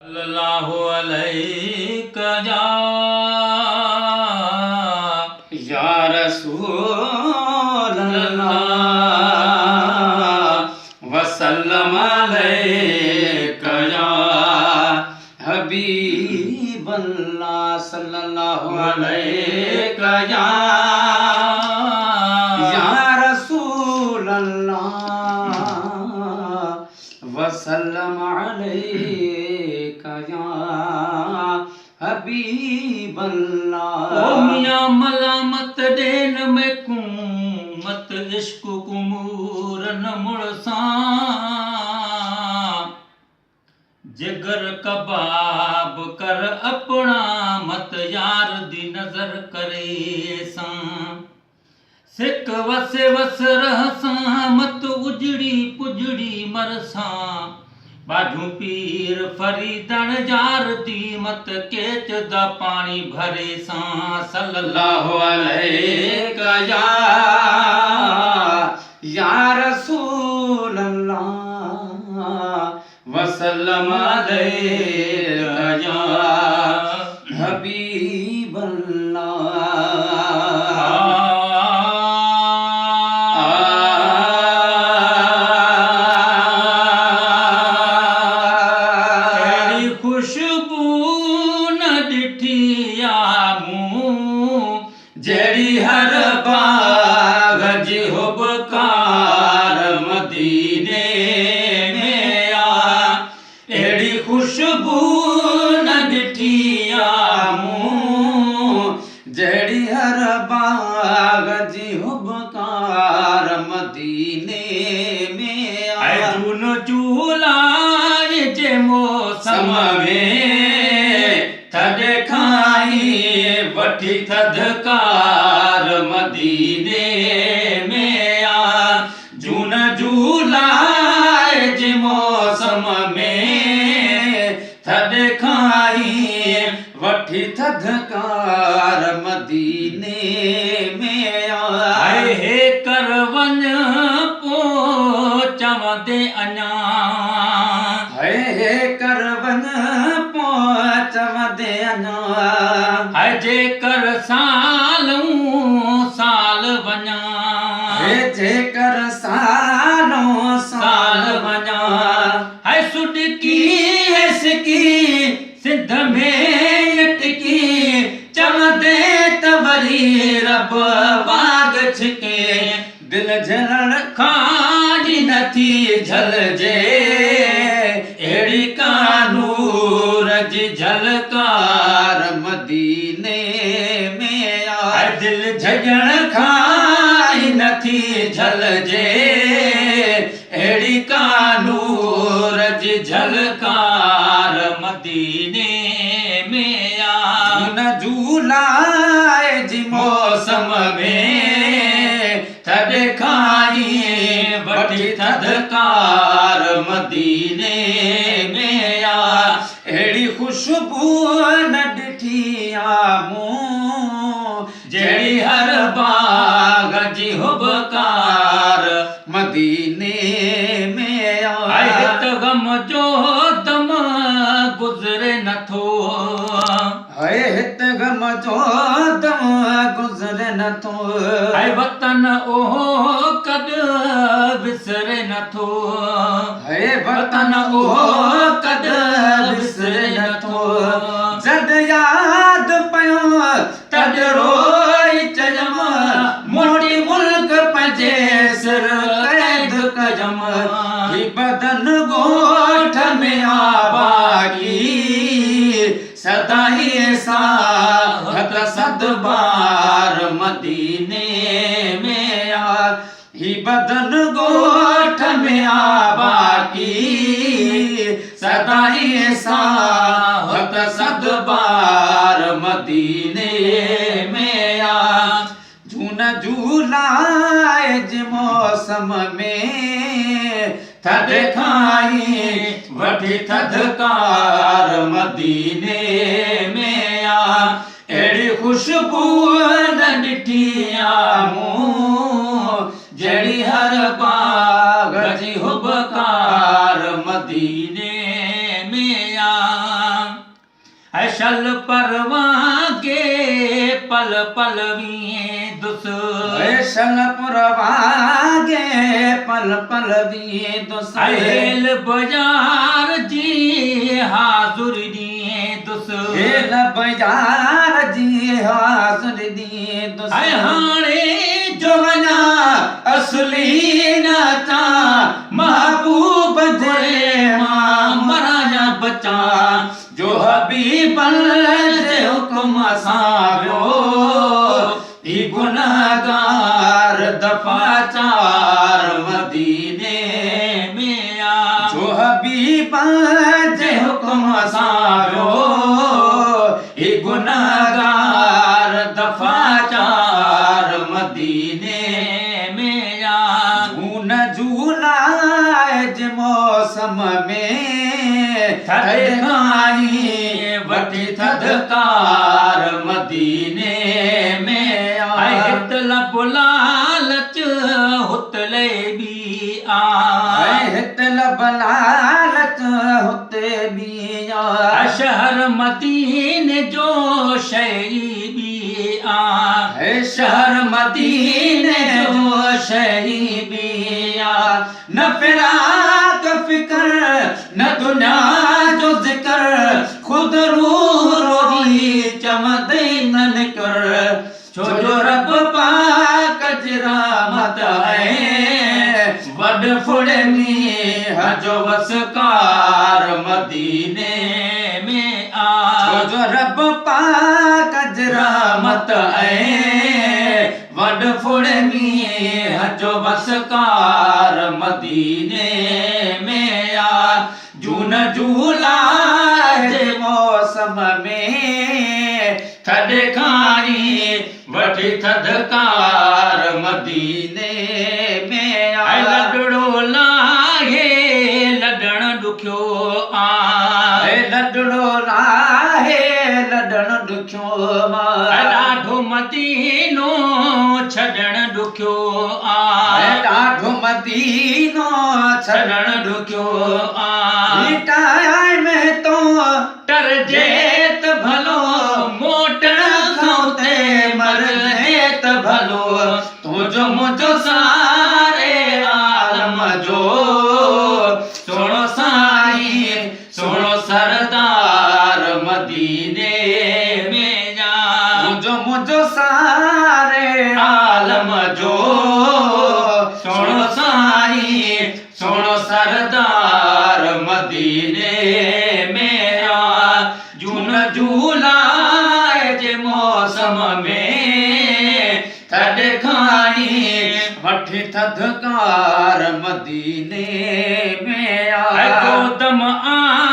सल्लल्लाहु अलैका या रसूल अल्लाह वसल्लम अलैका या हबीब अल्लाह सल्लल्लाहु अलैका या रसूल अल्लाह वसल्लम अलैका या हबीब अल्लाह। ओ मियां मलामत देन में कुमत इश्क कुमूरन मुड़सा जिगर कबाब कर अपना मत यार दी नजर करे सा सिक वसे वस रहसा मत उजड़ी पुजड़ी मरसा बाजू पीर फरीदन जार दी मत केच दा पानी भरे सा सल्लल्लाहु अलैका या रसूल अल्लाह वसल्लम अलैका या हबीब जेड़ी हर बाग जी हुबकार मदीने में आ एड़ी खुशबू न डिठी आमूं जेड़ी हर बाग जी हुबकार मदीने में आ जून चूलाए जे मौसम में थदे खाई वठी थदकार मदीने में आ जून जुलाई जे मौसम में थदे खाई वठी थदकार मदीने में आए हे कर वन पो चवंदे अञा हे कर वन पो चवंदे अञा जे कर सालूं साल वञा जे कर सालों साल वञा है सुडकी है सिकी सिंध में अटकी चवंदे तवरी रब बाग छिके दिल झलण खां नथी झलजे एड़ी कानूर जी झलकार मदीने में आ दिल झजण खाई नथी झलजे एड़ी कानूर जी झलकार मदीने में आ न जुलाई जी मौसम में थदे खाई वठी थदकार मदीने में आ एड़ी खुशबू न डिठी आमूं जेड़ी हर बाग जी हुबकार मदीने में आए हित गम जो दम गुजरे नथो है हित गम जो दम गुजरे नथो है वतन ओहो कद विसरे नथो है वतन ओहो कद विसरे नथो जद याद पयो तद रोई चयम मोटी मुल्क पंजे सिर कैद कजम ही बदन गोठ में आबागी सदा ही साहत सद बार मदीने में आ ही बदन गोठ में आबागी सदा ही साहत सद बार मदीने में आ जून जुलाई जे मौसम में थद खाई वठी थदकार मदीने में आ एड़ी खुशबू न डिठी आमूं जेड़ी हर बाग जी हुबकार मदीने में आ शल परवां के पल पल वीं दुस शल परवां के पल पल वीं दुस हेल बाजार जी हाज़ुर दी दुस हेल बाजार जी हाज़ुर दी दुस हाणे जो वञा असली नाचा महबूब जे मां मरा या बचा जो हबीब जे हुक्म सां वियो ही गुनहगार दफ़ा 4 मदीने में आ जो हबीब जे हुक्म सां वियो ही गुनहगार दफ़ा 4 मदीने में आ जून जुलाई जे मौसम में थदकाई वठी थदकार मदीने में हितल बुलालच हुतले भी आ हितल बलालच हुते भी आ शहर मदीने जो शहरी भी आ शहर मदीने जो शहरी भी आ न फिराक फिक्र न दुनिया जो जिक्र खुद रूह रोई चमदे न निकर छो जो रब पाक जी रहमत है वड फुड़े में हजो वसकार मदीने में आ छो जो रब पाक जी रहमत है वड फुड़े में हजो वसकार मदीने में आ जून जुलाई जे मौसम में थदकाई वठी थदकार मदीने में आ लडड़ो लाहे लडण दुखियो आ लडड़ो लाहे लडण दुखियो ॾाढो मदीनो छॾण दुखियो आ ॾाढो मदीनो छॾण दुखियो आ टाइम में तो टरजे त भलो मोटण खां ते मरजे त भलो तुंहिंजो मुंहिंजो सारे आलम जो सोणो साईं सोणो सरदार मदीने में जा मुंहिंजो सारे आलम जो सोणो साईं सोणो सरदार मदीने में आ जून जुलाई जे मौसम में थदकाई वठी थदकार मदीने में आ गोदम आ